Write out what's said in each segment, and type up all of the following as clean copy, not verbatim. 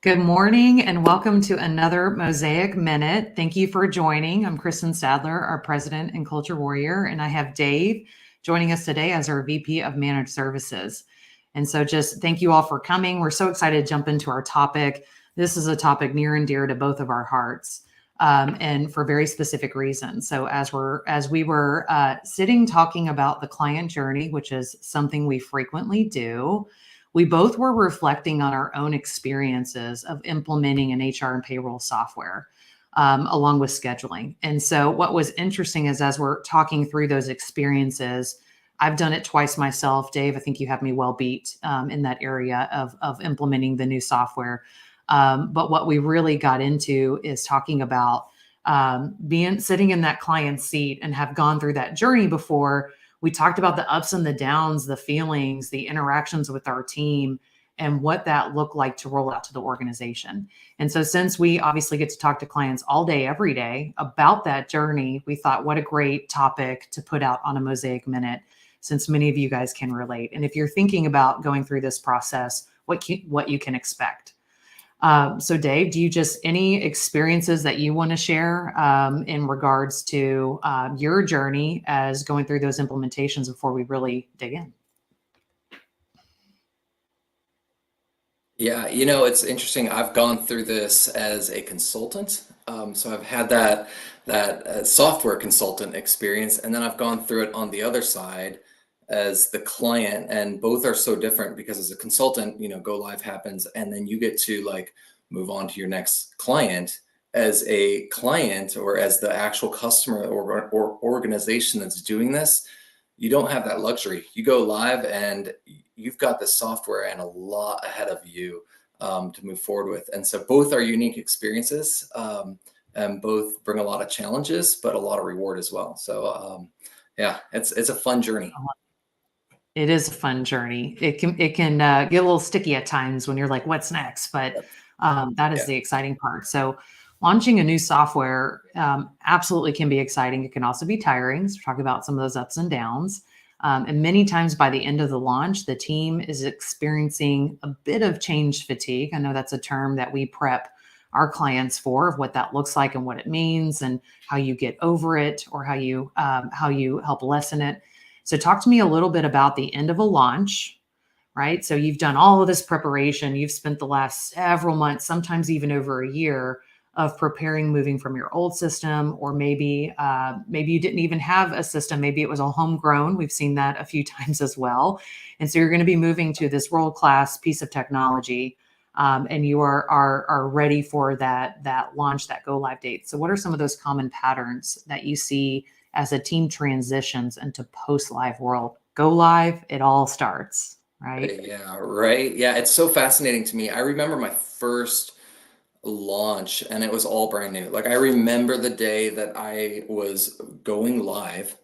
Good morning and welcome to another Mosaic Minute. Thank you for joining. I'm Krystyn Sadler, our president and culture warrior, and I have Dave joining us today as our VP of Managed Services. And so just thank you all for coming. We're so excited to jump into our topic. This is a topic near and dear to both of our hearts, and for very specific reasons. So as we were sitting talking about the client journey, which is something we frequently do, we both were reflecting on our own experiences of implementing an HR and payroll software, along with scheduling. And so what was interesting is as we're talking through those experiences, I've done it twice myself. Dave, I think you have me well beat in that area of implementing the new software. But what we really got into is talking about being sitting in that client seat and have gone through that journey before. We talked about the ups and the downs, the feelings, the interactions with our team, and what that looked like to roll out to the organization. And so, since we obviously get to talk to clients all day, every day about that journey, we thought, what a great topic to put out on a Mosaic Minute, since many of you guys can relate. And if you're thinking about going through this process, what you can expect. So Dave, do you just any experiences that you want to share in regards to your journey as going through those implementations before we really dig in? Yeah, it's interesting. I've gone through this as a consultant. So I've had that software consultant experience, and then I've gone through it on the other side as the client, and both are so different because as a consultant, go live happens, and then you get to like move on to your next client. As a client or as the actual customer or organization that's doing this, you don't have that luxury. You go live and you've got the software and a lot ahead of you to move forward with. And so both are unique experiences, and both bring a lot of challenges, but a lot of reward as well. So yeah, it's a fun journey. It is a fun journey. It can get a little sticky at times when you're like, "What's next?" But Yep. that is Yeah. the exciting part. So, launching a new software absolutely can be exciting. It can also be tiring. So, talk about some of those ups and downs. And many times by the end of the launch, the team is experiencing a bit of change fatigue. I know that's a term that we prep our clients for, of what that looks like and what it means, and how you get over it, or how you help lessen it. So, talk to me a little bit about the end of a launch, right? So, you've done all of this preparation. You've spent the last several months, sometimes even over a year, of preparing moving from your old system, or maybe you didn't even have a system. Maybe it was all homegrown. We've seen that a few times as well. And so, you're going to be moving to this world class piece of technology, and you are ready for that launch, that go live date. So, what are some of those common patterns that you see as a team transitions into post live world? Go live, it all starts, right? Yeah, right. Yeah, it's so fascinating to me. I remember my first launch and it was all brand new. Like I remember the day that I was going live,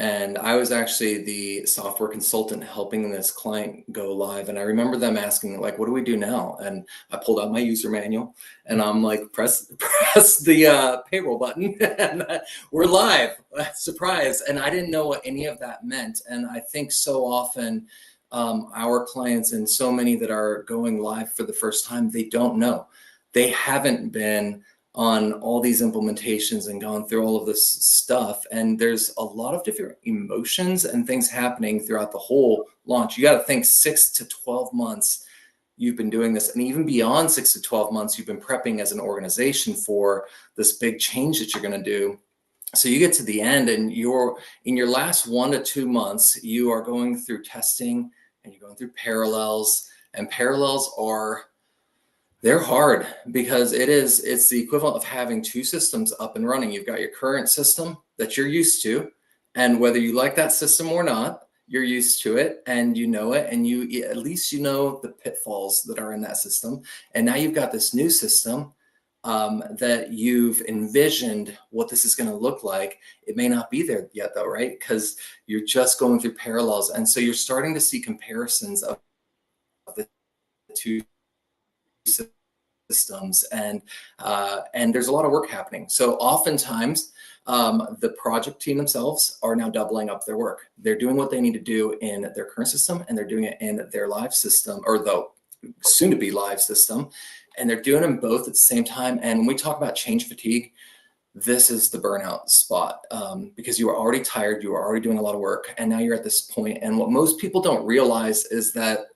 and I was actually the software consultant helping this client go live. And I remember them asking, like, what do we do now? And I pulled out my user manual and I'm like, press the payroll button and we're live. Surprise. And I didn't know what any of that meant. And I think so often our clients and so many that are going live for the first time, they don't know. They haven't been on all these implementations and gone through all of this stuff. And there's a lot of different emotions and things happening throughout the whole launch. You got to think 6 to 12 months you've been doing this. And even beyond 6 to 12 months, you've been prepping as an organization for this big change that you're going to do. So you get to the end and you're in your last 1 to 2 months, you are going through testing and you're going through parallels, and parallels are they're hard because it's the equivalent of having two systems up and running. You've got your current system that you're used to, and whether you like that system or not, you're used to it and you know it, and you at least you know the pitfalls that are in that system. And now you've got this new system that you've envisioned what this is going to look like. It may not be there yet though, right? Because you're just going through parallels, and so you're starting to see comparisons of the two systems, and there's a lot of work happening. So oftentimes the project team themselves are now doubling up their work. They're doing what they need to do in their current system, and they're doing it in their live system, or the soon to be live system. and they're doing them both at the same time. And when we talk about change fatigue, this is the burnout spot, because you were already tired, you were already doing a lot of work, and now you're at this point. And what most people don't realize is that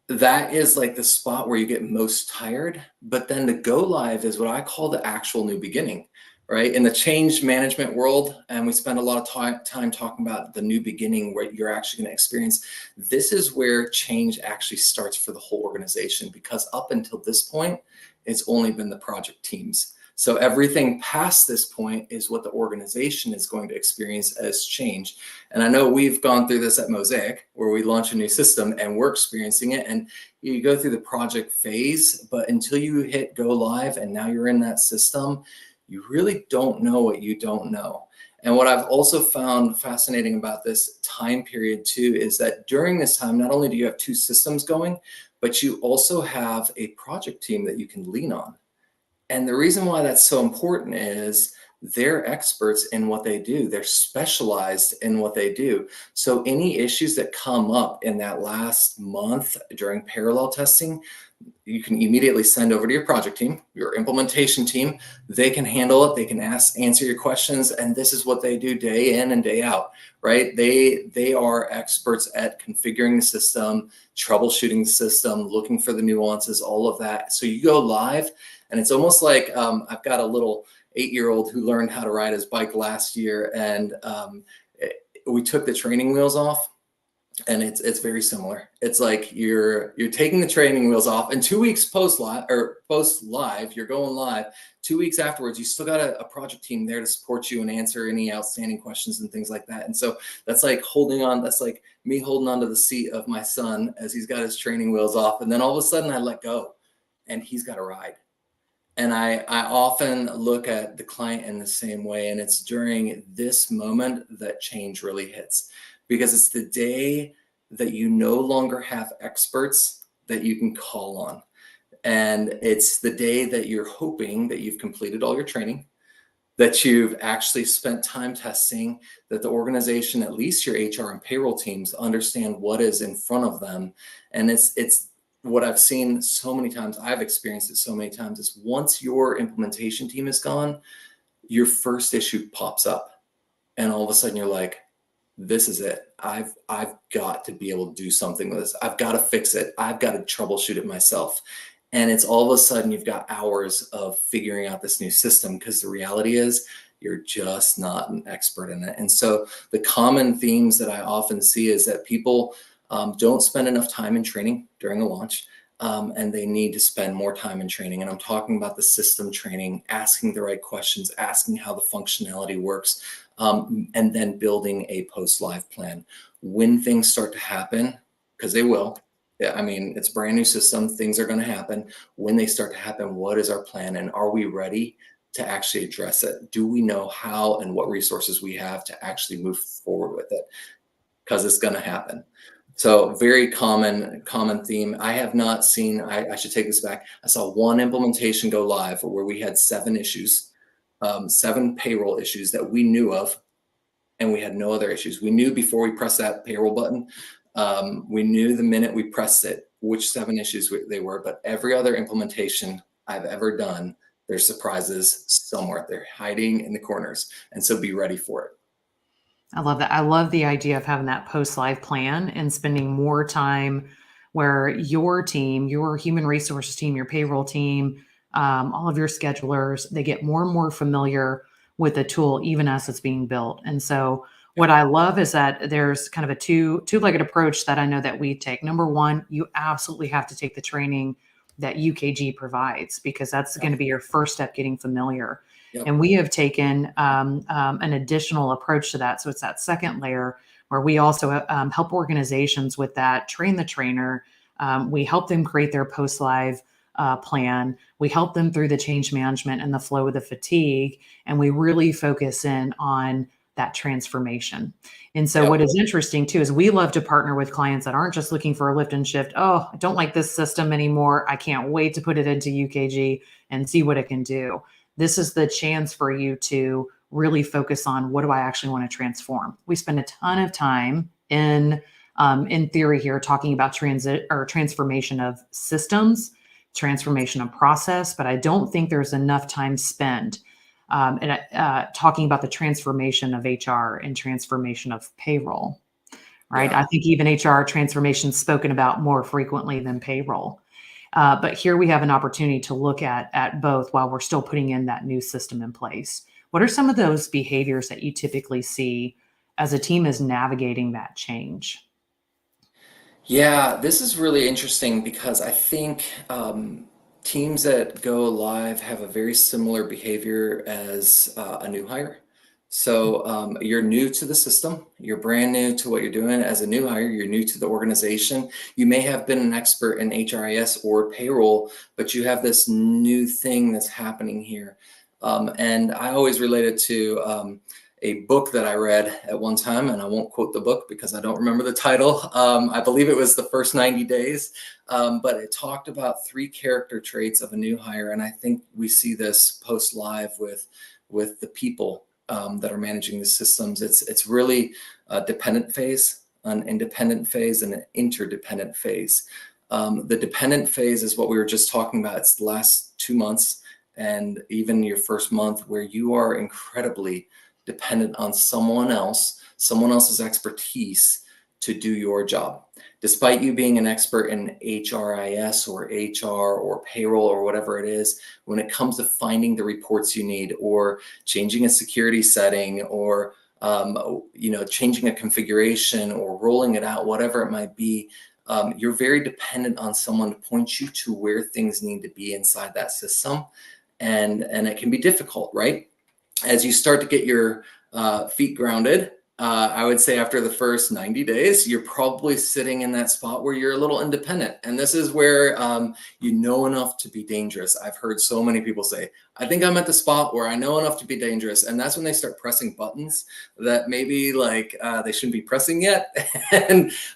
that is like the spot where you get most tired. But then the go live is what I call the actual new beginning, right? In the change management world, and we spend a lot of time talking about the new beginning where you're actually going to experience. This is where change actually starts for the whole organization, because up until this point, it's only been the project teams. So everything past this point is what the organization is going to experience as change. And I know we've gone through this at Mosaic, where we launch a new system and we're experiencing it. And you go through the project phase, but until you hit go live and now you're in that system, you really don't know what you don't know. And what I've also found fascinating about this time period too, is that during this time, not only do you have two systems going, but you also have a project team that you can lean on. And the reason why that's so important is they're experts in what they do. They're specialized in what they do. So any issues that come up in that last month during parallel testing, you can immediately send over to your project team, your implementation team. They can handle it. They can answer your questions. And this is what they do day in and day out, right? They are experts at configuring the system, troubleshooting the system, looking for the nuances, all of that. So you go live, and it's almost like I've got a little 8-year-old who learned how to ride his bike last year, and we took the training wheels off. And it's very similar. It's like you're taking the training wheels off, and 2 weeks post live, you're going live. 2 weeks afterwards, you still got a project team there to support you and answer any outstanding questions and things like that. And so that's like holding on. That's like me holding onto the seat of my son as he's got his training wheels off, and then all of a sudden I let go, and he's got to ride. And I often look at the client in the same way, and it's during this moment that change really hits. Because it's the day that you no longer have experts that you can call on. And it's the day that you're hoping that you've completed all your training, that you've actually spent time testing, that the organization, at least your HR and payroll teams, understand what is in front of them. And it's what I've seen so many times, I've experienced it so many times, is once your implementation team is gone, your first issue pops up. And all of a sudden you're like, this is it. I've got to be able to do something with this. I've got to fix it. I've got to troubleshoot it myself. And it's all of a sudden you've got hours of figuring out this new system, because the reality is you're just not an expert in it. And so the common themes that I often see is that people don't spend enough time in training during a launch. And they need to spend more time in training. And I'm talking about the system training, asking the right questions, asking how the functionality works, and then building a post-live plan. When things start to happen, because they will, yeah, I mean, it's a brand new system, things are going to happen. When they start to happen, what is our plan? And are we ready to actually address it? Do we know how and what resources we have to actually move forward with it? Because it's going to happen. So very common theme. I have not seen, I should take this back. I saw one implementation go live where we had 7 issues, 7 payroll issues that we knew of, and we had no other issues. We knew before we pressed that payroll button, we knew the minute we pressed it, which 7 issues they were, but every other implementation I've ever done, there's surprises somewhere. They're hiding in the corners. And so be ready for it. I love that. I love the idea of having that post-live plan and spending more time where your team, your human resources team, your payroll team, all of your schedulers, they get more and more familiar with the tool, even as it's being built. And so what I love is that there's kind of a two-legged approach that I know that we take. Number one, you absolutely have to take the training that UKG provides, because that's going to be your first step getting familiar. Yep. And we have taken an additional approach to that. So it's that second layer where we also help organizations with that, train the trainer. We help them create their post-live plan. We help them through the change management and the flow of the fatigue. And we really focus in on that transformation. And so what is interesting too, is we love to partner with clients that aren't just looking for a lift and shift. Oh, I don't like this system anymore. I can't wait to put it into UKG and see what it can do. This is the chance for you to really focus on, what do I actually want to transform? We spend a ton of time in theory here talking about transformation of systems transformation of process, but I don't think there's enough time spent talking about the transformation of HR and transformation of payroll, right? Yeah. I think even HR transformation is spoken about more frequently than payroll. But here we have an opportunity to look at both while we're still putting in that new system in place. What are some of those behaviors that you typically see as a team is navigating that change? Yeah, this is really interesting because I think teams that go live have a very similar behavior as a new hire. So you're new to the system, you're brand new to what you're doing. As a new hire, you're new to the organization. You may have been an expert in HRIS or payroll, but you have this new thing that's happening here. And I always relate it to a book that I read at one time, and I won't quote the book because I don't remember the title. I believe it was The First 90 Days, but it talked about 3 character traits of a new hire, and I think we see this post live with the people that are managing the systems. It's really a dependent phase, an independent phase, and an interdependent phase. The dependent phase is what we were just talking about. It's the last 2 months and even your first month where you are incredibly dependent on someone else's expertise to do your job. Despite you being an expert in HRIS or HR or payroll or whatever it is, when it comes to finding the reports you need or changing a security setting or changing a configuration or rolling it out, whatever it might be, you're very dependent on someone to point you to where things need to be inside that system. And it can be difficult, right? As you start to get your feet grounded, I would say after the first 90 days, you're probably sitting in that spot where you're a little independent. And this is where you know enough to be dangerous. I've heard so many people say, I think I'm at the spot where I know enough to be dangerous. And that's when they start pressing buttons that maybe they shouldn't be pressing yet.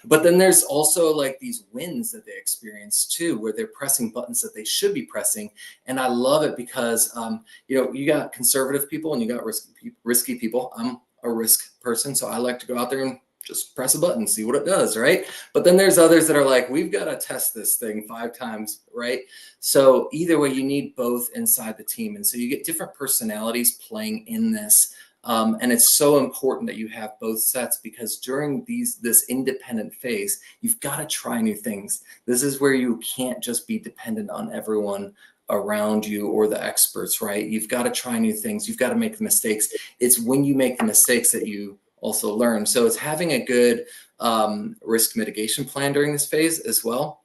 But then there's also like these wins that they experience too, where they're pressing buttons that they should be pressing. And I love it because, you got conservative people and you got risky people. I'm a risk person, so I like to go out there and just press a button, see what it does, right? But then there's others that are like, we've got to test this thing 5 times, right? So either way, you need both inside the team. And so you get different personalities playing in this. And it's so important that you have both sets because during this independent phase, you've got to try new things. This is where you can't just be dependent on everyone around you or the experts, right? You've got to try new things. You've got to make the mistakes. It's when you make the mistakes that you also learn. So it's having a good risk mitigation plan during this phase as well.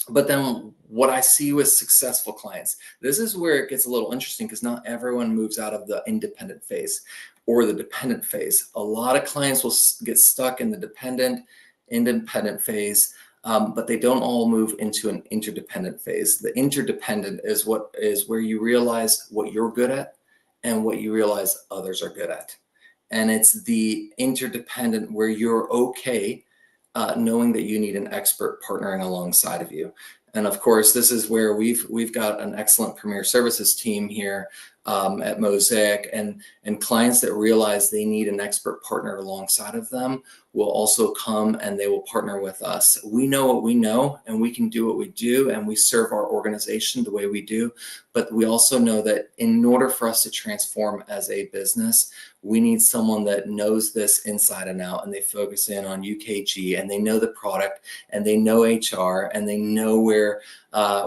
But then what I see with successful clients, this is where it gets a little interesting because not everyone moves out of the independent phase or the dependent phase. A lot of clients will get stuck in the independent phase. But they don't all move into an interdependent phase. The interdependent is where you realize what you're good at and what you realize others are good at. And it's the interdependent where you're okay knowing that you need an expert partnering alongside of you. And of course, this is where we've got an excellent premier services team here at Mosaic, and clients that realize they need an expert partner alongside of them will also come and they will partner with us. We know what we know and we can do what we do and we serve our organization the way we do. But we also know that in order for us to transform as a business, we need someone that knows this inside and out, and they focus in on UKG and they know the product and they know HR and they know where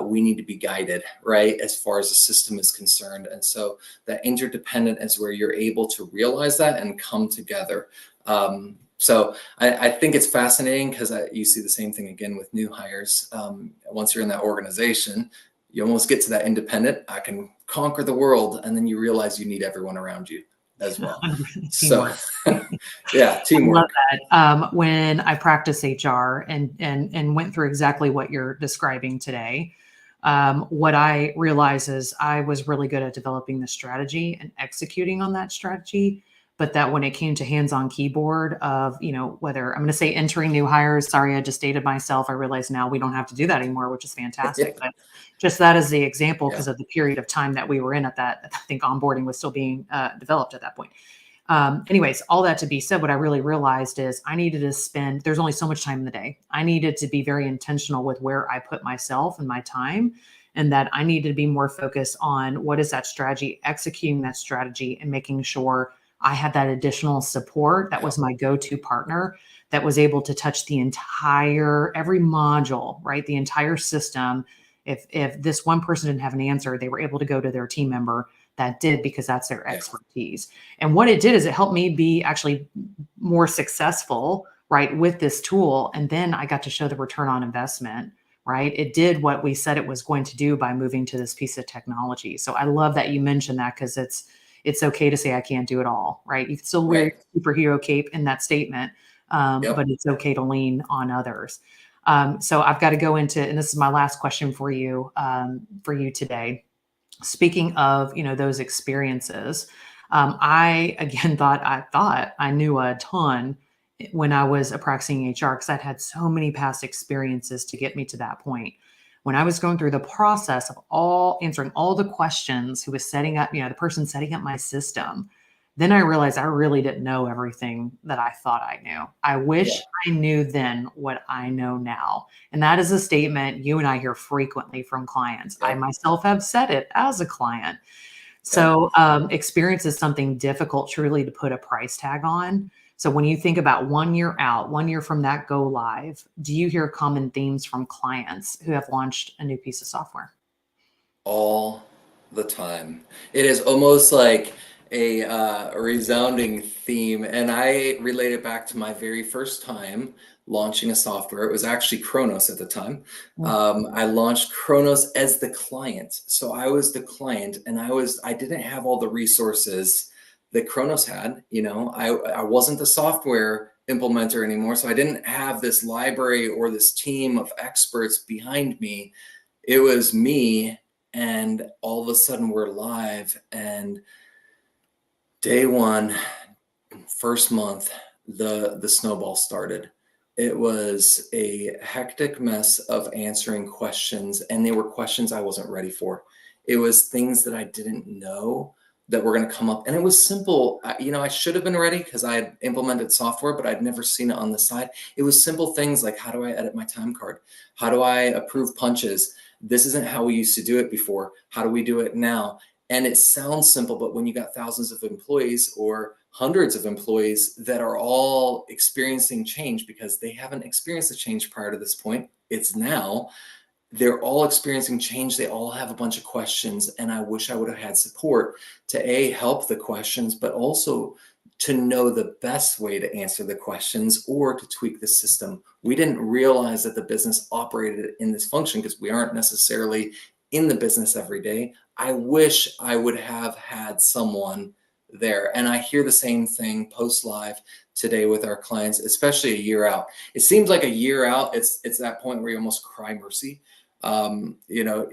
we need to be guided, right, as far as the system is concerned. And so that interdependent is where you're able to realize that and come together. So I think it's fascinating because you see the same thing again with new hires. Once you're in that organization, you almost get to that independent, I can conquer the world, and then you realize you need everyone around you as well. So yeah, teamwork. I love that. When I practice HR and went through exactly what you're describing today, what I realized is I was really good at developing the strategy and executing on that strategy. But that when it came to hands-on keyboard of, whether I'm going to say entering new hires, sorry, I just dated myself. I realize now we don't have to do that anymore, which is fantastic. But just that as the example, because of the period of time that we were in at that, I think onboarding was still being developed at that point. Anyways, all that to be said, what I really realized is I needed to there's only so much time in the day. I needed to be very intentional with where I put myself and my time and that I needed to be more focused on what is that strategy, executing that strategy, and making sure I had that additional support that Yeah. was my go-to partner that was able to touch the entire, every module, right? The entire system. If this one person didn't have an answer, they were able to go to their team member that did, because that's their Yeah. expertise. And what it did is it helped me be actually more successful, right, with this tool. And then I got to show the return on investment, right? It did what we said it was going to do by moving to this piece of technology. So I love that you mentioned that, because it's okay to say I can't do it all, right? You can still wear Right. your superhero cape in that statement, Yep. but it's okay to lean on others. So I've got to go into, and this is my last question for you today. Speaking of, those experiences, I again thought I knew a ton when I was a practicing HR, because I'd had so many past experiences to get me to that point. When I was going through the process of all answering all the questions, who was setting up, the person setting up my system, then I realized I really didn't know everything that I thought I knew. I Yeah. wish I knew then what I know now. And that is a statement you and I hear frequently from clients. I Yep. myself have said it as a client. Yep. So, experience is something difficult truly to put a price tag on. So, when you think about 1 year out, 1 year from that go live, do you hear common themes from clients who have launched a new piece of software? All the time. It is almost like a resounding theme, and I relate it back to my very first time launching a software. It was actually Kronos at the time. Mm. I launched Kronos as the client, so I was the client, and I didn't have all the resources that Kronos had. I wasn't the software implementer anymore, so I didn't have this library or this team of experts behind me. It was me, and all of a sudden we're live, and day one, first month, the snowball started. It was a hectic mess of answering questions, and they were questions I wasn't ready for. It was things that I didn't know that were going to come up, and it was simple. I should have been ready because I had implemented software, but I'd never seen it on the side. It was simple things like, how do I edit my time card? How do I approve punches? This isn't how we used to do it before. How do we do it now? And it sounds simple, but when you got thousands of employees or hundreds of employees that are all experiencing change because they haven't experienced the change prior to this point, it's now, they're all experiencing change. They all have a bunch of questions. And I wish I would have had support to help the questions, but also to know the best way to answer the questions or to tweak the system. We didn't realize that the business operated in this function because we aren't necessarily in the business every day. I wish I would have had someone there. And I hear the same thing post live today with our clients, especially a year out. It seems like a year out, it's that point where you almost cry mercy. Um, you know,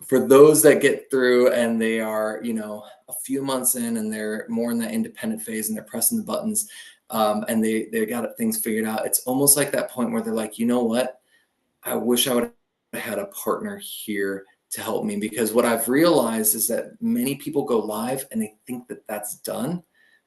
for those that get through and they are, a few months in and they're more in that independent phase and they're pressing the buttons, and they got things figured out. It's almost like that point where they're like, you know what? I wish I would have had a partner here to help me, because what I've realized is that many people go live and they think that that's done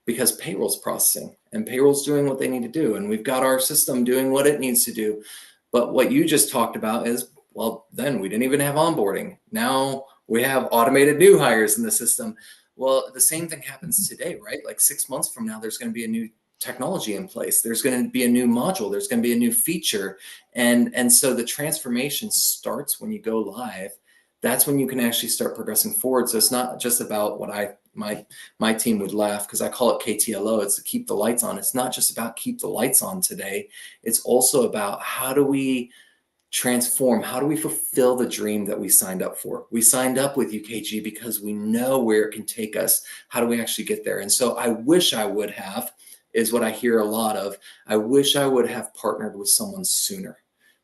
because payroll's processing and payroll's doing what they need to do. And we've got our system doing what it needs to do. But what you just talked about is, well, then we didn't even have onboarding. Now we have automated new hires in the system. Well, the same thing happens today, right? Like 6 months from now, there's going to be a new technology in place. There's going to be a new module. There's going to be a new feature. And so the transformation starts when you go live. That's when you can actually start progressing forward. So it's not just about what my team would laugh because I call it KTLO. It's to keep the lights on. It's not just about keep the lights on today. It's also about how do we transform? How do we fulfill the dream that we signed up for? We signed up with UKG because we know where it can take us. How do we actually get there? And so I wish I would have, is what I hear a lot of. I wish I would have partnered with someone sooner.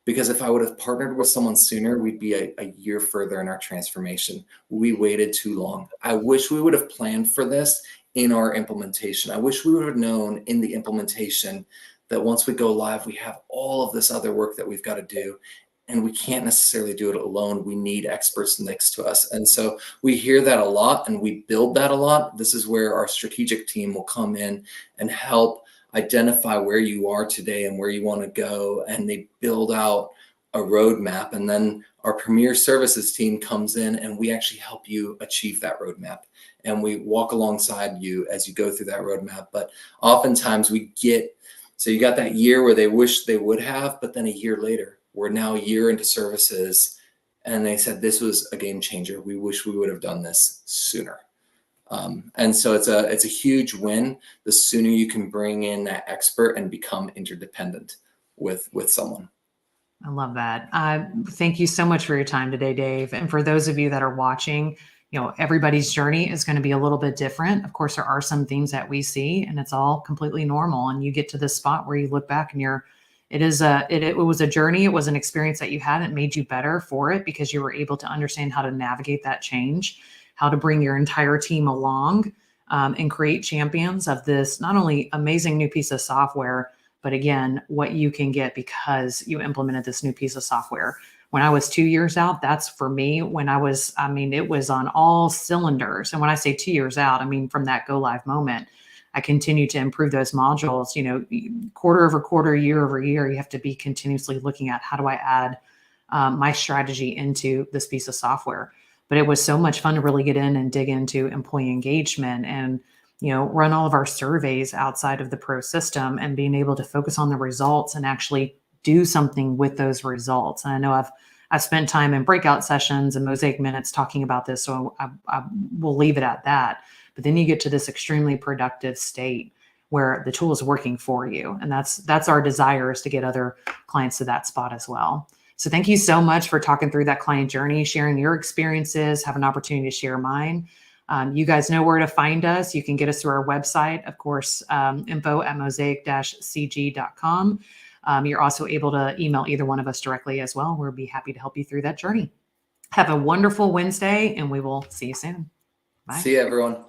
Because if I would have partnered with someone sooner, we'd be a year further in our transformation. We waited too long. I wish we would have planned for this in our implementation. I wish we would have known in the implementation that once we go live, we have all of this other work that we've got to do. And we can't necessarily do it alone. We need experts next to us. And so we hear that a lot and we build that a lot. This is where our strategic team will come in and help identify where you are today and where you want to go. And they build out a roadmap, and then our premier services team comes in and we actually help you achieve that roadmap. And we walk alongside you as you go through that roadmap. But oftentimes so you got that year where they wish they would have, but then a year later, we're now a year into services, and they said, this was a game changer. We wish we would have done this sooner. And so it's a huge win the sooner you can bring in that expert and become interdependent with someone. I love that. Thank you so much for your time today, Dave. And for those of you that are watching, everybody's journey is going to be a little bit different. Of course, there are some things that we see, and it's all completely normal. And you get to this spot where you look back and it was a journey. It was an experience that you had. It made you better for it because you were able to understand how to navigate that change, how to bring your entire team along, and create champions of this not only amazing new piece of software, but again, what you can get because you implemented this new piece of software. When I was 2 years out, that's for me when it was on all cylinders. And when I say 2 years out, I mean, from that go live moment, I continue to improve those modules, quarter over quarter, year over year. You have to be continuously looking at how do I add my strategy into this piece of software. But it was so much fun to really get in and dig into employee engagement and run all of our surveys outside of the pro system and being able to focus on the results and actually do something with those results. And I know I've spent time in breakout sessions and Mosaic minutes talking about this, so I will leave it at that. But then you get to this extremely productive state where the tool is working for you. And that's our desire, is to get other clients to that spot as well. So thank you so much for talking through that client journey, sharing your experiences, have an opportunity to share mine. You guys know where to find us. You can get us through our website, of course, info@mosaic-cg.com. You're also able to email either one of us directly as well. We'll be happy to help you through that journey. Have a wonderful Wednesday, and we will see you soon. Bye. See you, everyone.